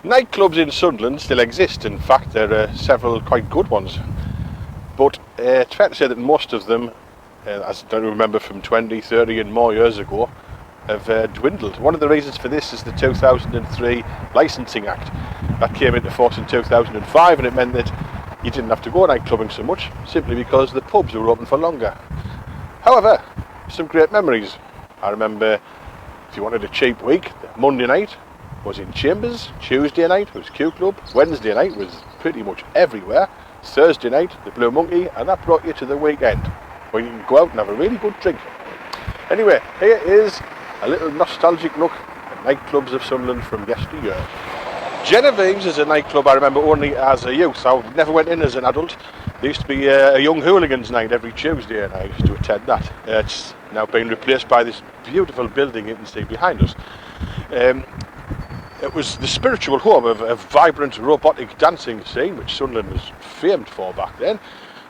Nightclubs in Sunderland still exist. In fact, there are several quite good ones. But it's fair to say that most of them, as I remember from 20, 30 and more years ago, have dwindled. One of the reasons for this is the 2003 Licensing Act. That came into force in 2005, and it meant that you didn't have to go nightclubbing so much, simply because the pubs were open for longer. However, some great memories. I remember, if you wanted a cheap week, Monday night was in Chambers, Tuesday night was Q Club, Wednesday night was pretty much everywhere, Thursday night the Blue Monkey, and that brought you to the weekend, where you can go out and have a really good drink. Anyway, here is a little nostalgic look at nightclubs of Sunderland from yesteryear. Genevieve's is a nightclub I remember only as a youth. I never went in as an adult. There used to be a young hooligans night every Tuesday, and I used to attend that. It's now been replaced by this beautiful building you can see behind us. It was the spiritual home of a vibrant robotic dancing scene, which Sunderland was famed for back then,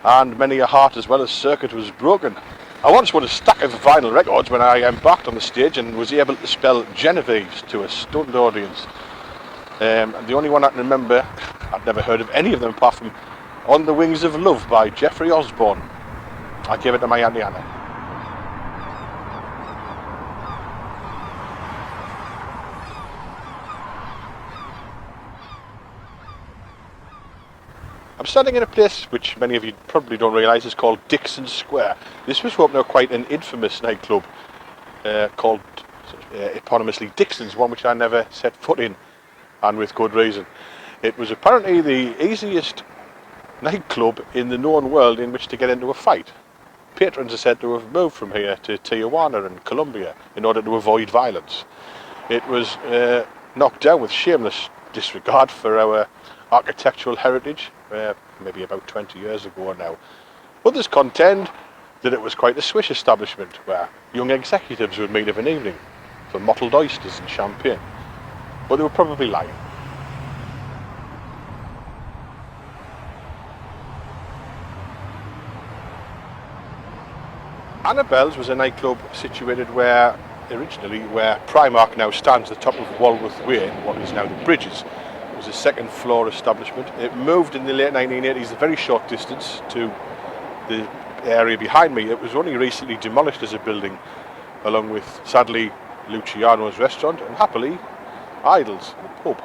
and many a heart as well as circuit was broken. I once won a stack of vinyl records when I embarked on the stage and was able to spell Genevieve's to a stunned audience. And the only one I can remember, I'd never heard of any of them apart from On the Wings of Love by Jeffrey Osborne. I gave it to my Auntie Anna. I'm standing in a place which many of you probably don't realise is called Dixon Square. This was home to quite an infamous nightclub called eponymously Dixon's, one which I never set foot in, and with good reason. It was apparently the easiest nightclub in the known world in which to get into a fight. Patrons are said to have moved from here to Tijuana and Colombia in order to avoid violence. It was knocked down with shameless disregard for our architectural heritage, maybe about 20 years ago now. Others contend that it was quite a swish establishment where young executives would meet of an evening for mottled oysters and champagne, but they were probably lying. Annabelle's was a nightclub situated originally where Primark now stands, the top of Walworth Way, what is now the Bridges. It was a second floor establishment. It moved in the late 1980s a very short distance to the area behind me. It was only recently demolished as a building, along with, sadly, Luciano's restaurant and, happily, Idle's, the pub.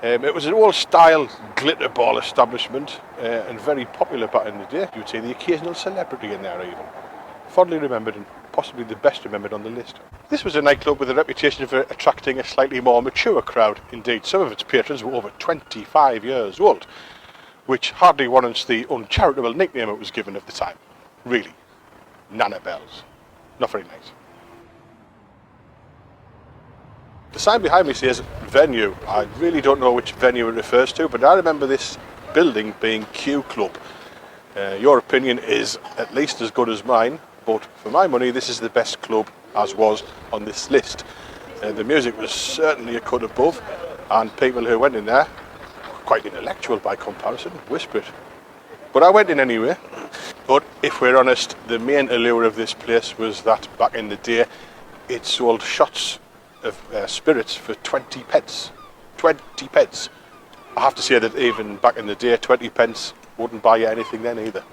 It was an old-style glitter ball establishment and very popular back in the day. You would see the occasional celebrity in there even. Fondly remembered and possibly the best remembered on the list. This was a nightclub with a reputation for attracting a slightly more mature crowd. Indeed, some of its patrons were over 25 years old, which hardly warrants the uncharitable nickname it was given at the time. Really. Nanabelle's. Not very nice. The sign behind me says venue. I really don't know which venue it refers to, but I remember this building being Q Club. Your opinion is at least as good as mine, but for my money this is the best club as was on this list. The music was certainly a cut above, and people who went in there, quite intellectual by comparison, whispered. But I went in anyway. But if we're honest, the main allure of this place was that back in the day it sold shots of spirits for 20 pence. 20 pence. I have to say that even back in the day, 20 pence wouldn't buy you anything then either.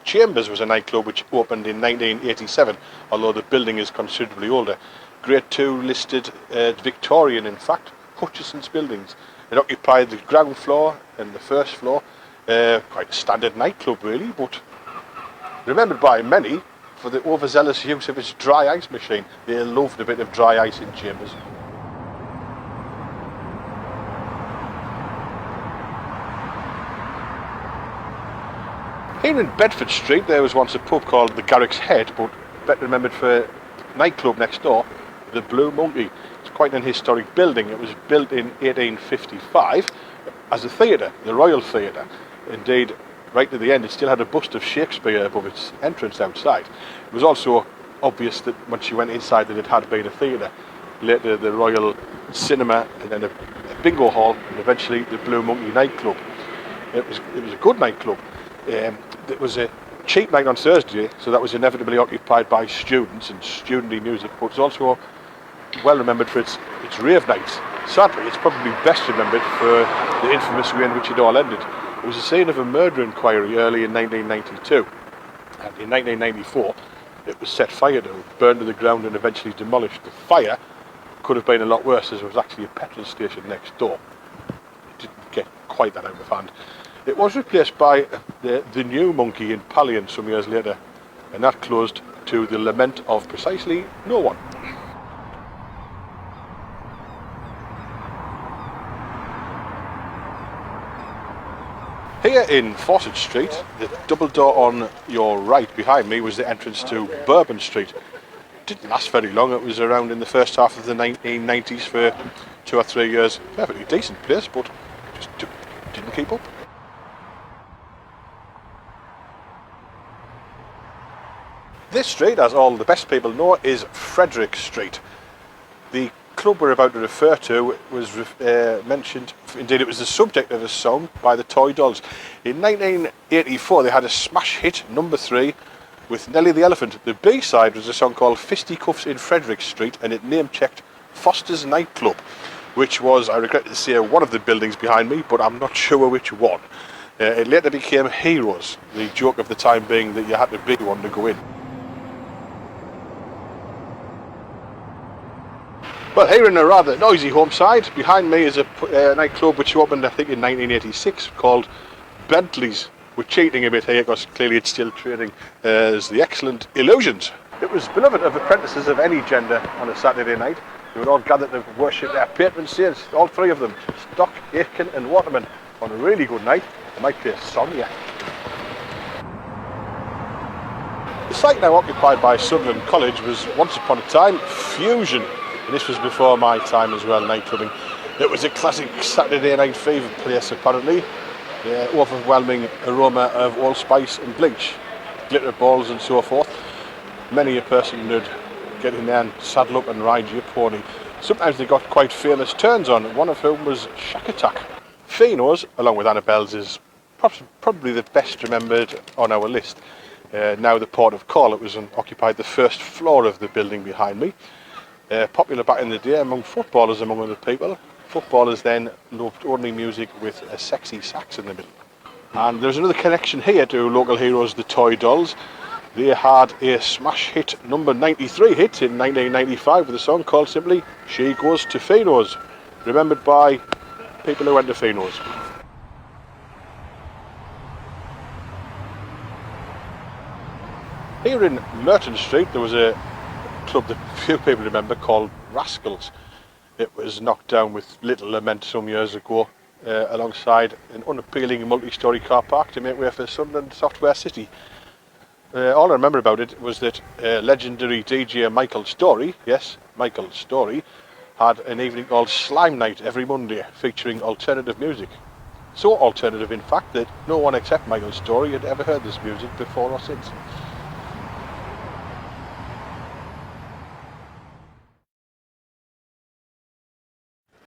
Chambers was a nightclub which opened in 1987, although the building is considerably older. Grade 2 listed Victorian, in fact, Hutchison's buildings. It occupied the ground floor and the first floor. Quite a standard nightclub really, but remembered by many for the overzealous use of its dry ice machine. They loved a bit of dry ice in Chambers. Here in Bedford Street there was once a pub called the Garrick's Head, but better remembered for a nightclub next door, the Blue Monkey. It's quite an historic building. It was built in 1855 as a theatre, the Royal Theatre. Indeed, right to the end it still had a bust of Shakespeare above its entrance outside. It was also obvious that once you went inside that it had been a theatre. Later the Royal Cinema, and then a bingo hall, and eventually the Blue Monkey nightclub. It was a good nightclub. It was a cheap night on Thursday, so that was inevitably occupied by students and studenty music, but it was also well remembered for its rave nights. Sadly, it's probably best remembered for the infamous way in which it all ended. It was the scene of a murder inquiry early in 1992, and in 1994 it was set fire to, burned to the ground and eventually demolished. The fire could have been a lot worse, as there was actually a petrol station next door. It didn't get quite that out of hand. It was replaced by the new Monkey in Pallion some years later, and that closed to the lament of precisely no one. Here in Fawcett Street, the double door on your right behind me was the entrance to Bourbon Street. It didn't last very long. It was around in the first half of the 1990s for 2 or 3 years. Perfectly decent place, but just didn't keep up. This street, as all the best people know, is Frederick Street. The club we're about to refer to was mentioned, indeed it was the subject of a song by the Toy Dolls. In 1984 they had a smash hit, number 3, with Nellie the Elephant. The B-side was a song called Fisticuffs in Frederick Street, and it name-checked Foster's nightclub, which was, I regret to say, one of the buildings behind me, but I'm not sure which one. It later became Heroes, the joke of the time being that you had to be one to go in. Well, here in a rather noisy home side, behind me is a nightclub which opened, I think, in 1986, called Bentley's. We're cheating a bit here because clearly it's still trading as the excellent Illusions. It was beloved of apprentices of any gender on a Saturday night. They would all gather to worship their patron saints, all 3 of them, Stock, Aitken and Waterman. On a really good night, they might play a song here. The site now occupied by Sunderland College was once upon a time Fusion. And this was before my time as well, nightclubbing. It was a classic Saturday night fever place apparently. The overwhelming aroma of allspice and bleach, glitter balls and so forth. Many a person would get in there and saddle up and ride your pony. Sometimes they got quite famous turns on, one of whom was Shack Attack. Fino's, along with Annabelle's, is probably the best remembered on our list. Now the port of call, it was occupied the first floor of the building behind me. Popular back in the day among footballers, among other people. Footballers then loved only music with a sexy sax in the middle. And there's another connection here to local heroes, the Toy Dolls. They had a smash hit, number 93 hit in 1995 with a song called simply She Goes to Fino's, remembered by people who went to Fino's. Here in Merton Street there was a club that few people remember called Rascals. It was knocked down with little lament some years ago alongside an unappealing multi-storey car park to make way for Sunderland Software City. All I remember about it was that legendary DJ Michael Story, yes, Michael Story, had an evening called Slime Night every Monday featuring alternative music. So alternative in fact that no one except Michael Story had ever heard this music before or since.